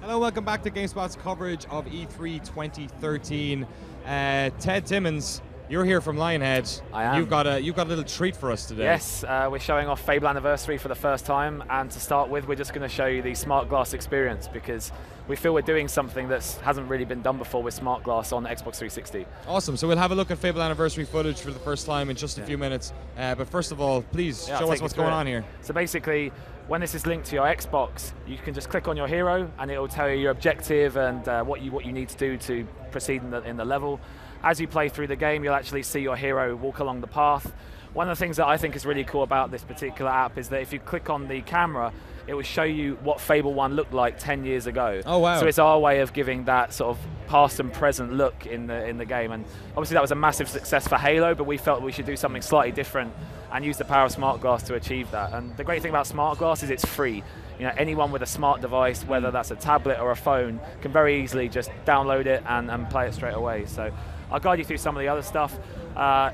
Hello, welcome back to GameSpot's coverage of E3 2013. Ted Timmins, you're here from Lionhead. I am. You've got a little treat for us today. Yes, we're showing off Fable Anniversary for the first time, and to start with, we're just going to show you the SmartGlass experience because we feel we're doing something that hasn't really been done before with SmartGlass on Xbox 360. Awesome. So we'll have a look at Fable Anniversary footage for the first time in just a few minutes. But first of all, please show us what's going on here. So basically, when this is linked to your Xbox, you can just click on your hero, and it will tell you your objective and what you need to do to proceed in the level. As you play through the game, you'll actually see your hero walk along the path. One of the things that I think is really cool about this particular app is that if you click on the camera, it will show you what Fable 1 looked like 10 years ago. Oh wow. So it's our way of giving that sort of past and present look in the game. And obviously that was a massive success for Halo, but we felt we should do something slightly different and use the power of SmartGlass to achieve that. And the great thing about SmartGlass is it's free. You know, anyone with a smart device, whether that's a tablet or a phone, can very easily just download it and play it straight away. So I'll guide you through some of the other stuff.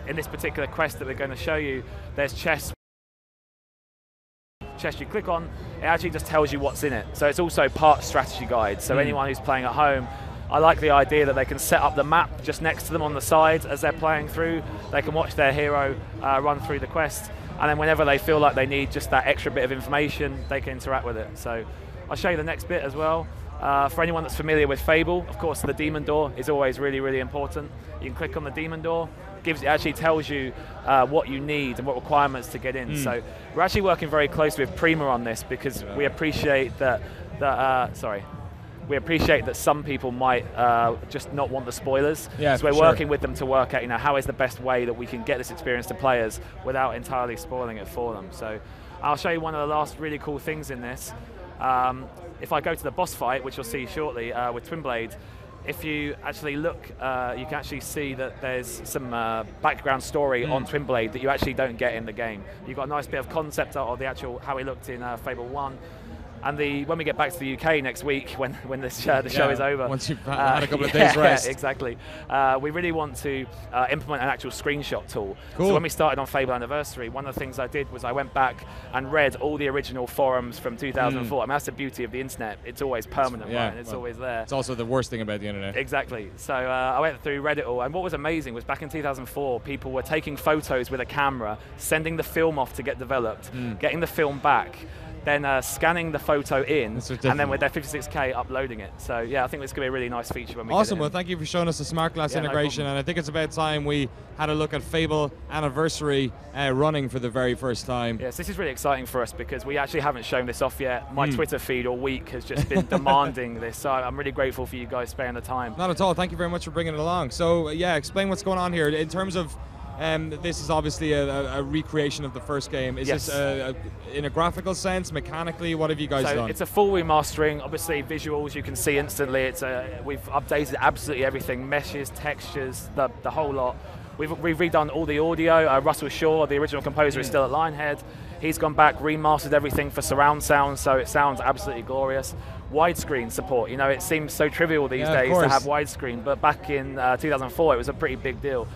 In this particular quest that we're going to show you, there's chests you click on, it actually just tells you what's in it. So it's also part strategy guide. So anyone who's playing at home, I like the idea that they can set up the map just next to them on the side as they're playing through. They can watch their hero run through the quest, and then whenever they feel like they need just that extra bit of information, they can interact with it. So I'll show you the next bit as well. For anyone that's familiar with Fable, of course the demon door is always really, really important. You can click on the demon door. It actually tells you what you need and what requirements to get in. So we're actually working very closely with Prima on this because we appreciate that some people might just not want the spoilers. Yeah, so we're working with them to work out, how is the best way that we can get this experience to players without entirely spoiling it for them. So I'll show you one of the last really cool things in this. If I go to the boss fight, which you'll see shortly with Twin Blade, if you actually look, you can actually see that there's some background story on Twin Blade that you actually don't get in the game. You've got a nice bit of concept art of the actual how he looked in Fable 1. And when we get back to the UK next week, when the show is over, once you've had a couple of days rest, yeah, exactly. We really want to implement an actual screenshot tool. Cool. So when we started on Fable Anniversary, one of the things I did was I went back and read all the original forums from 2004. I mean, that's the beauty of the internet; it's always permanent, right? And it's always there. It's also the worst thing about the internet. Exactly. So I went through, read it all, and what was amazing was back in 2004, people were taking photos with a camera, sending the film off to get developed, getting the film back, then scanning the photo in, and then with their 56K uploading it. So yeah, I think it's going to be a really nice feature when we Awesome. get it Well, thank you for showing us the SmartGlass integration, and I think it's about time we had a look at Fable Anniversary running for the very first time. Yes, this is really exciting for us because we actually haven't shown this off yet. My Twitter feed all week has just been demanding this, so I'm really grateful for you guys sparing the time. Not at all. Thank you very much for bringing it along. So yeah, explain what's going on here in terms of. This is obviously a recreation of the first game. Is this in a graphical sense, mechanically? What have you guys done? It's a full remastering. Obviously, visuals you can see instantly. We've updated absolutely everything: meshes, textures, the whole lot. We've redone all the audio. Russell Shaw, the original composer, is still at Lionhead. He's gone back, remastered everything for surround sound, so it sounds absolutely glorious. Widescreen support. It seems so trivial these days to have widescreen, but back in 2004, it was a pretty big deal.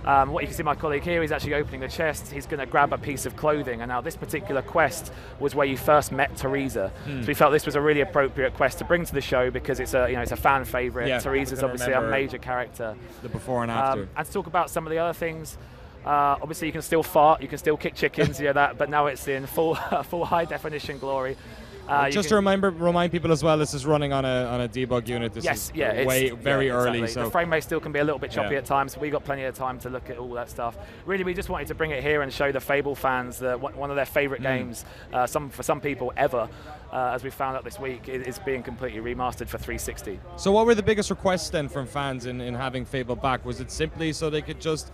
What you can see my colleague here, he's actually opening the chest. He's going to grab a piece of clothing, and now this particular quest was where you first met Teresa. So we felt this was a really appropriate quest to bring to the show because it's a fan favorite. Yeah, Teresa's obviously a major character. The before and after. And to talk about some of the other things, obviously you can still fart, you can still kick chickens, but now it's in full high definition glory. Just to remind people as well, this is running on a debug unit. This is very early. Exactly. So the frame rate still can be a little bit choppy at times, but we got plenty of time to look at all that stuff. Really, we just wanted to bring it here and show the Fable fans that one of their favorite games, for some people ever, as we found out this week, is being completely remastered for 360. So what were the biggest requests then from fans in having Fable back? Was it simply so they could just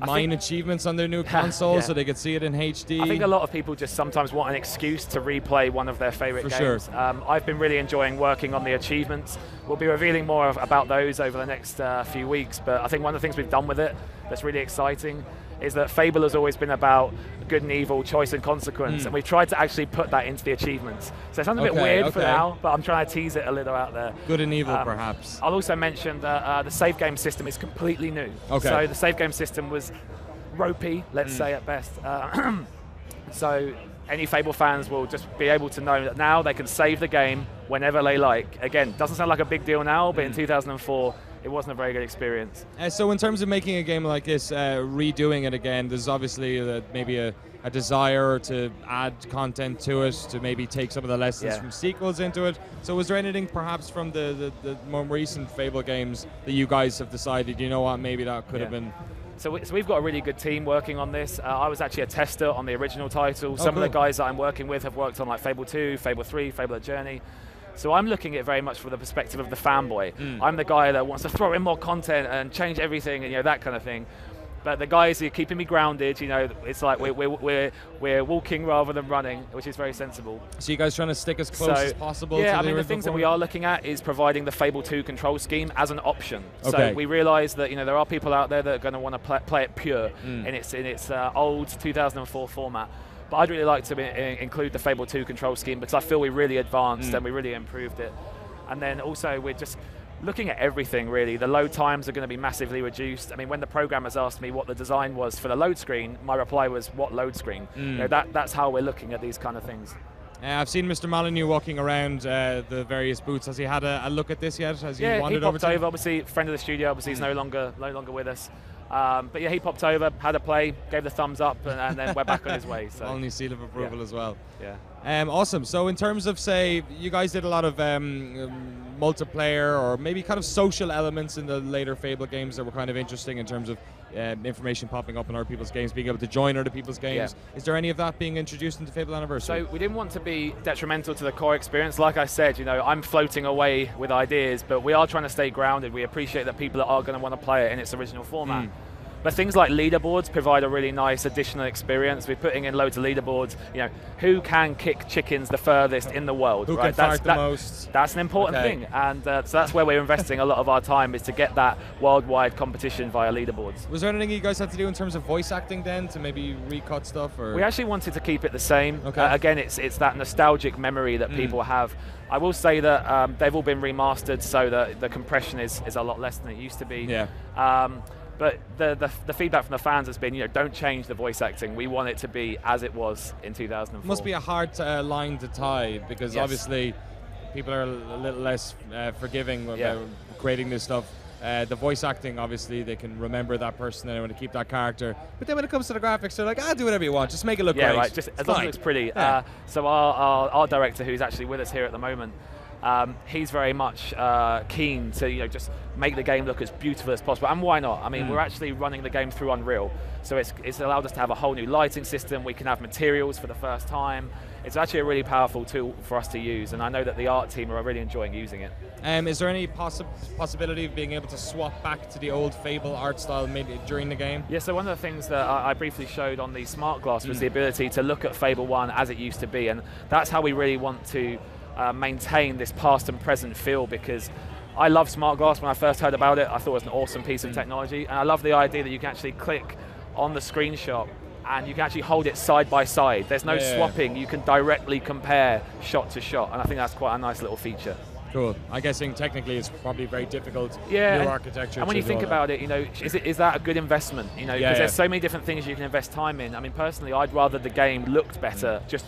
mine achievements on their new console so they could see it in HD? I think a lot of people just sometimes want an excuse to replay one of their favorite games. Sure. I've been really enjoying working on the achievements. We'll be revealing more about those over the next few weeks, but I think one of the things we've done with it that's really exciting is that Fable has always been about good and evil, choice and consequence, and we've tried to actually put that into the achievements. So it sounds a bit weird for now, but I'm trying to tease it a little out there. Good and evil, perhaps. I'll also mention that the save game system is completely new. Okay. So the save game system was ropey, let's say at best. So any Fable fans will just be able to know that now they can save the game whenever they like. Again, doesn't sound like a big deal now, but in 2004, it wasn't a very good experience. So in terms of making a game like this, redoing it again, there's obviously maybe a desire to add content to it, to maybe take some of the lessons from sequels into it. So was there anything perhaps from the more recent Fable games that you guys have decided, you know what, maybe that could have been... So we've got a really good team working on this. I was actually a tester on the original title. Some of the guys that I'm working with have worked on like Fable 2, Fable 3, Fable A Journey. So I'm looking at it very much from the perspective of the fanboy. I'm the guy that wants to throw in more content and change everything and that kind of thing. But the guys are keeping me grounded. It's like we're walking rather than running, which is very sensible. So you guys trying to stick as close as possible? Yeah, to I mean the things that we are looking at is providing the Fable 2 control scheme as an option. Okay. So we realise that there are people out there that are going to want to play it pure in its old 2004 format. But I'd really like to include the Fable 2 control scheme because I feel we really advanced and we really improved it. And then also we're just looking at everything really. The load times are going to be massively reduced. I mean, when the programmers asked me what the design was for the load screen, my reply was, what load screen? That's how we're looking at these kind of things. I've seen Mr. Molyneux walking around the various booths. Has he had a look at this yet? Has he wandered over? Yeah, he popped over. Obviously, friend of the studio. Obviously, he's no longer with us. But yeah, he popped over, had a play, gave the thumbs up, and then we're back on his way. So. Only seal of approval as well. Yeah. Awesome. So in terms of, say, you guys did a lot of multiplayer or maybe kind of social elements in the later Fable games that were kind of interesting in terms of information popping up in other people's games, being able to join other people's games. Is there any of that being introduced into Fable Anniversary? So we didn't want to be detrimental to the core experience. Like I said, I'm floating away with ideas, but we are trying to stay grounded. We appreciate that people are going to want to play it in its original format. But things like leaderboards provide a really nice additional experience. We're putting in loads of leaderboards. Who can kick chickens the furthest in the world? Who can fart the most? That's an important thing, and so that's where we're investing a lot of our time, is to get that worldwide competition via leaderboards. Was there anything you guys had to do in terms of voice acting then, to maybe recut stuff? Or? We actually wanted to keep it the same. Again, it's that nostalgic memory that people have. I will say that they've all been remastered, so that the compression is a lot less than it used to be. Yeah. But the feedback from the fans has been, don't change the voice acting. We want it to be as it was in 2004. Must be a hard line to tie, because obviously people are a little less forgiving about creating this stuff. The voice acting, obviously, they can remember that person and they want to keep that character. But then when it comes to the graphics, they're like, do whatever you want, just make it look great. Right. Just as long as it looks pretty. So our director, who's actually with us here at the moment, he's very much keen to just make the game look as beautiful as possible, and why not? I mean, we're actually running the game through Unreal, so it's allowed us to have a whole new lighting system. We can have materials for the first time. It's actually a really powerful tool for us to use, and I know that the art team are really enjoying using it. Is there any possibility of being able to swap back to the old Fable art style maybe during the game? Yeah, so one of the things that I briefly showed on the SmartGlass was the ability to look at Fable 1 as it used to be, and that's how we really want to maintain this past and present feel, because I love SmartGlass. When I first heard about it, I thought it was an awesome piece of technology, and I love the idea that you can actually click on the screenshot and you can actually hold it side by side. There's no swapping. You can directly compare shot to shot, and I think that's quite a nice little feature. Cool. I'm guessing technically it's probably very difficult. New architecture. And when you think about it, is that a good investment? Because there's so many different things you can invest time in. I mean, personally, I'd rather the game looked better just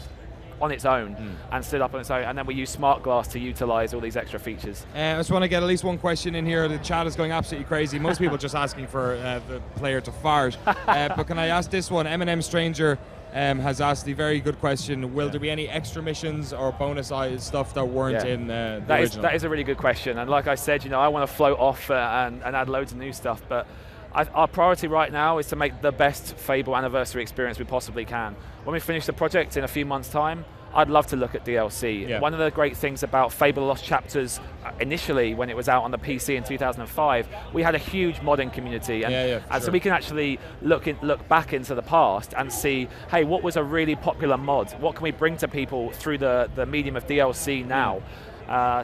on its own and stood up on its own, and then we use SmartGlass to utilize all these extra features. I just want to get at least one question in here. The chat is going absolutely crazy. Most people just asking for the player to fart. But can I ask this one? M&M Stranger has asked the very good question: will there be any extra missions or bonus stuff that weren't in the original? That is a really good question, and like I said, I want to float off and add loads of new stuff, but our priority right now is to make the best Fable Anniversary experience we possibly can. When we finish the project in a few months' time, I'd love to look at DLC. One of the great things about Fable Lost Chapters, initially when it was out on the PC in 2005, we had a huge modding community, and, so we can actually look back into the past and see, hey, what was a really popular mod? What can we bring to people through the medium of DLC now?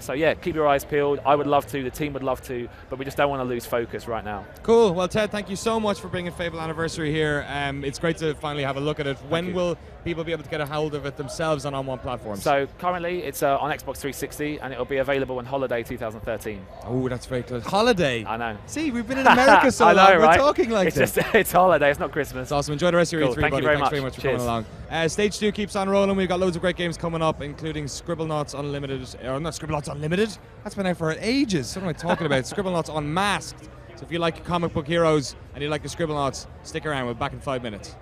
So yeah, keep your eyes peeled. I would love to, the team would love to, but we just don't want to lose focus right now. Cool. Well, Ted, thank you so much for bringing Fable Anniversary here. It's great to finally have a look at it. When will people be able to get a hold of it themselves on one platform? So currently it's on Xbox 360, and it'll be available on Holiday 2013. Oh, that's very close. Holiday? I know. See, we've been in America so long. I know, right? We're talking like this. It's Holiday, it's not Christmas. It's awesome. Enjoy the rest of your E3, Thank buddy. you very Thanks much. very much for Cheers. coming along. Stage 2 keeps on rolling. We've got loads of great games coming up, including Scribblenauts Unlimited. Or not Scribblenauts Unlimited. That's been out for ages. What am I talking about? Scribblenauts Unmasked. So if you like comic book heroes and you like the Scribblenauts, stick around. We're back in 5 minutes.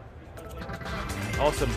Awesome.